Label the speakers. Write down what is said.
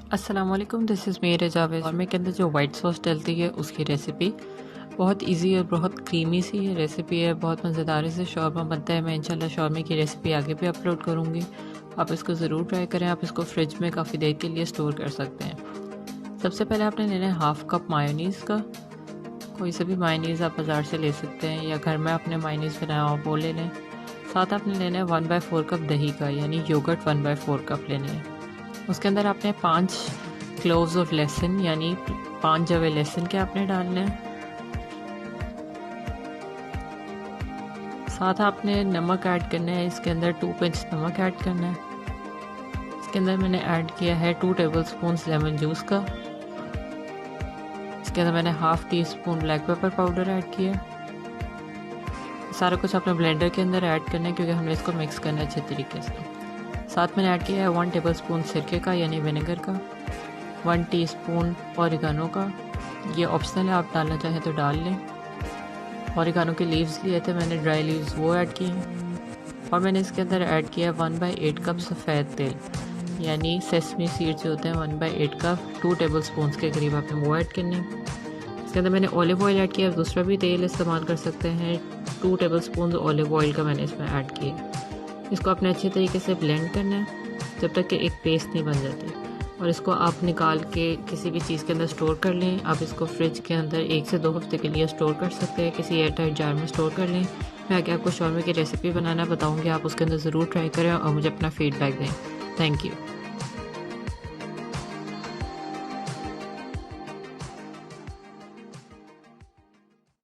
Speaker 1: अस्सलाम वालेकुम, this is मेरे जावेद। शॉर्मे के अंदर जो वाइट सॉस डलती है उसकी रेसिपी बहुत इजी और बहुत क्रीमी सी ये रेसिपी है। बहुत मज़ेदार से शौरमा बनता है। मैं इंशाल्लाह शौरमे की रेसिपी आगे भी अपलोड करूँगी, आप इसको ज़रूर ट्राई करें। आप इसको फ्रिज में काफ़ी देर के लिए स्टोर कर सकते हैं। सबसे पहले आपने लेना है हाफ़ कप मायोनीज़ का। कोई सा भी मायोनीज़ आप बाज़ार से ले सकते हैं या घर में आपने मायोनीज़ बनाया हो वो ले लें। साथ आपने लेना है 1/4 कप दही का, यानी योगर्ट 1/4 कप लेने हैं। उसके अंदर आपने 5 क्लोव्स ऑफ लहसुन यानी 5 जवे लहसुन के आपने डालने हैं। साथ आपने नमक ऐड करना है, इसके अंदर 2 पिंच नमक ऐड करना है। इसके अंदर मैंने ऐड किया है 2 टेबलस्पून लेमन जूस का। इसके अंदर मैंने half tea spoon black pepper powder add किया। सारा कुछ आपने ब्लेंडर के अंदर ऐड करना है क्योंकि हमने इसको मिक्स करना है अच्छे तरीके से। साथ मैंने ऐड किया है 1 टेबलस्पून सिरके का यानी विनेगर का, 1 टीस्पून ओरिगानो का। ये ऑप्शनल है, आप डालना चाहें तो डाल लें। ओरिगानो के लीव्स लिए थे मैंने, ड्राई लीव्स, वो ऐड किए हैं। और मैंने इसके अंदर ऐड किया 1/8 कप सफ़ेद तेल यानी सेसमी सीड्स जो होते हैं 1/8 कप, 2 टेबलस्पून के करीब आपने वो ऐड करने। इसके अंदर मैंने ऑलिव ऑयल ऐड किया, दूसरा भी तेल इस्तेमाल कर सकते हैं। 2 टेबलस्पून ऑलिव ऑयल का मैंने इसमें ऐड किया। इसको आपने अच्छे तरीके से ब्लेंड करना है जब तक कि एक पेस्ट नहीं बन जाती। और इसको आप निकाल के किसी भी चीज़ के अंदर स्टोर कर लें। आप इसको फ्रिज के अंदर 1 से 2 हफ्ते के लिए स्टोर कर सकते हैं, किसी एयर टाइट जार में स्टोर कर लें। मैं आगे आपको शौरमे की रेसिपी बनाना बताऊँगी, आप उसके अंदर ज़रूर ट्राई करें और मुझे अपना फ़ीडबैक दें। Thank you.